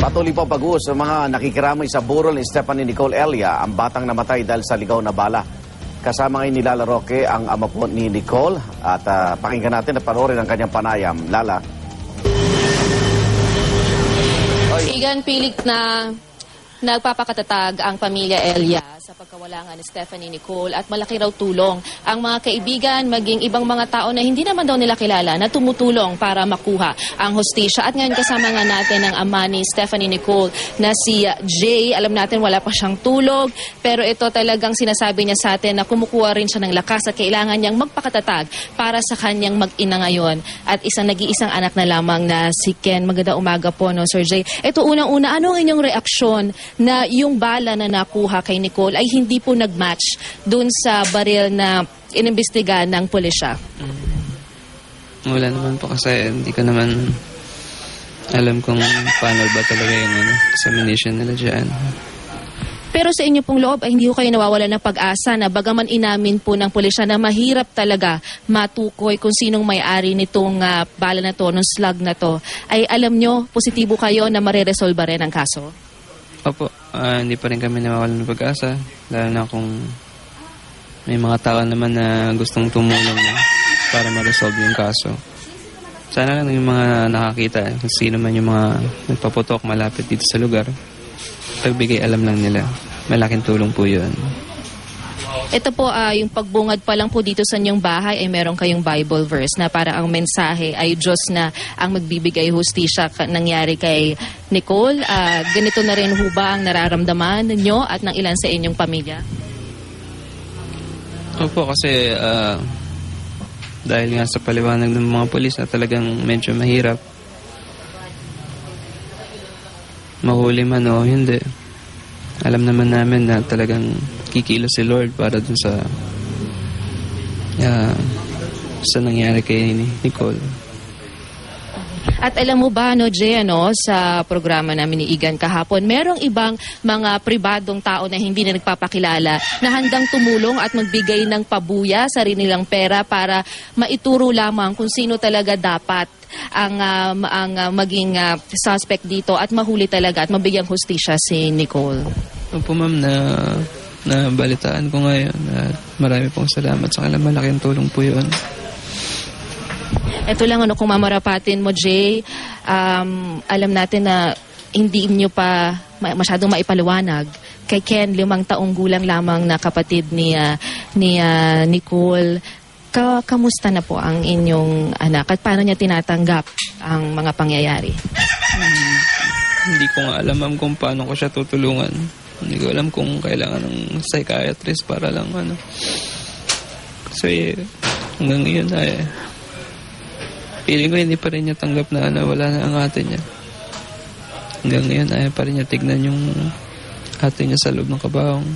Patuloy pa pag-uus sa mga nakikiramay sa burol ni Stephanie Nicole Elia, ang batang namatay dahil sa ligaw na bala. Kasama ngayon ni Lala Roque, ang ama po ni Nicole, at pakinggan natin at panoorin ang kanyang panayam. Lala. Igan, pilit na nagpapakatatag ang pamilya Elia sa pagkawala nga ni Stephanie Nicole at malaki raw tulong ang mga kaibigan maging ibang mga tao na hindi naman daw nila kilala na tumutulong para makuha ang hustisya. At ngayon kasama nga natin ang ama ni Stephanie Nicole na si Jay. Alam natin wala pa siyang tulog, pero ito talagang sinasabi niya sa atin na kumukuha rin siya ng lakas at kailangan niyang magpakatatag para sa kanyang mag-ina ngayon at nag-iisang anak na lamang na si Ken. Magandang umaga po, no, Sir Jay. Ito unang-una, ano ang inyong reaksyon na yung bala na nakuha kay Nicole ay hindi po nag-match dun sa baril na inimbestiga ng pulisya? Wala naman po kasi hindi ko naman alam kung paano ba talaga yung examination nila dyan. Pero sa inyo pong loob ay hindi ko kayo nawawala ng pag-asa na bagaman inamin po ng pulisya na mahirap talaga matukoy kung sinong may-ari nitong bala na to, nung slug na to, ay alam nyo, positibo kayo na mareresolba rin ang kaso? Opo, hindi pa rin kami nawawalan ng pag-asa, lalo na kung may mga tao naman na gustong tumulong para ma-resolve yung kaso. Sana lang yung mga nakakita, kung sino man yung mga nagpaputok malapit dito sa lugar, pagbigay alam lang nila. Malaking tulong po yun. Ito po, yung pagbungad pa lang po dito sa inyong bahay ay meron kayong Bible verse na para ang mensahe ay Diyos na ang magbibigay hustisya nangyari kay Nicole. Ganito na rin ho ba ang nararamdaman ninyo at ng ilan sa inyong pamilya? Opo, kasi dahil nga sa paliwanag ng mga polis na talagang medyo mahirap mahuli man o hindi. Alam naman namin na talagang kikilos si Lord para dun sa nangyari kay Nicole. At alam mo ba, no, Jay, sa programa namin ni Igan kahapon, merong ibang mga pribadong tao na hindi na nagpapakilala na handang tumulong at magbigay ng pabuya, sarili nilang pera para maituro lamang kung sino talaga dapat ang maging suspect dito at mahuli talaga at mabigyang hustisya si Nicole. Opo, ma'am, na balitaan ko ngayon at marami pong salamat sa kanila. Malaking tulong po yun. Ito lang kung mamarapatin mo, Jay, alam natin na hindi nyo pa masyadong maipaliwanag kay Ken, 5 taong gulang lamang na kapatid ni Nicole. Kamusta na po ang inyong anak at paano niya tinatanggap ang mga pangyayari? Hindi ko nga alam, ma'am, kung paano ko siya tutulungan. Hindi ko alam kung kailangan ng psychiatrist para lang Kasi hanggang ngayon feeling ko hindi pa rin niya tanggap na wala na ang ate niya. Hanggang ngayon ayaw pa rin niya tignan yung ate niya sa loob ng kabahong.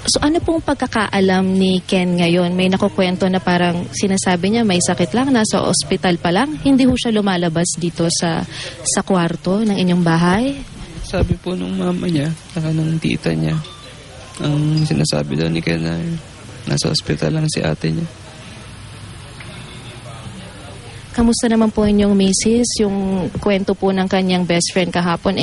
So ano pong pagkakaalam ni Ken ngayon? May nakukwento na parang sinasabi niya may sakit lang, nasa ospital pa lang. Hindi ho siya lumalabas dito sa kwarto ng inyong bahay? Sabi po nung mama niya, saka ng tita niya, ang sinasabi daw ni Ken na nasa ospital lang si ate niya. Kamusta naman po inyong misis? Yung kwento po ng kanyang best friend kahapon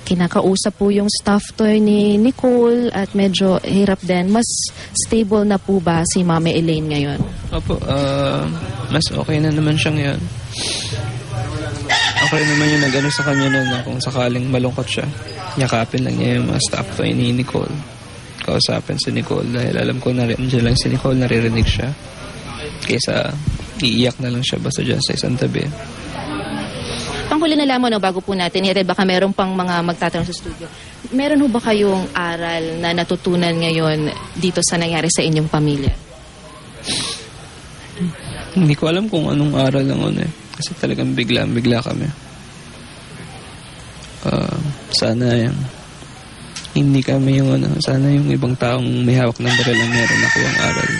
kinakausap po yung stuffed toy ni Nicole at medyo hirap din. Mas stable na po ba si Mama Elaine ngayon? Opo, mas okay na naman siya ngayon. Okay naman yung nag-ano sa kanya na kung sakaling malungkot siya, yakapin lang niya yung mga stuffed toy ni Nicole. Kausapin si Nicole dahil alam ko na rin lang si Nicole, naririnig siya. Kaysa iiyak na lang siya basta dyan sa isang tabi. Panghuli na lamang bago po natin, baka meron pang mga magtatanong sa studio. Meron ho ba kayong aral na natutunan ngayon dito sa nangyari sa inyong pamilya? Hindi ko alam kung anong aral lang kasi talagang bigla kami. Sana hindi kami yung sana yung ibang taong may hawak ng baril ang meron ako ang aral.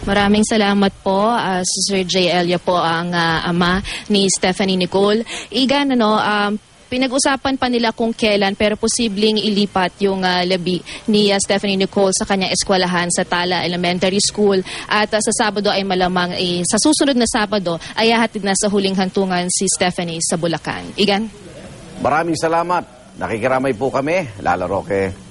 Maraming salamat po, Sir Jay Elia po ang ama ni Stephanie Nicole. Igan, pinag-usapan pa nila kung kailan pero posibleng ilipat yung labi ni Stephanie Nicole sa kanyang eskwelahan sa Tala Elementary School at sa Sabado ay malamang sa susunod na Sabado ay hahatid na sa huling hantungan si Stephanie sa Bulacan. Igan? Maraming salamat. Nakikiramay po kami, Lala Roque.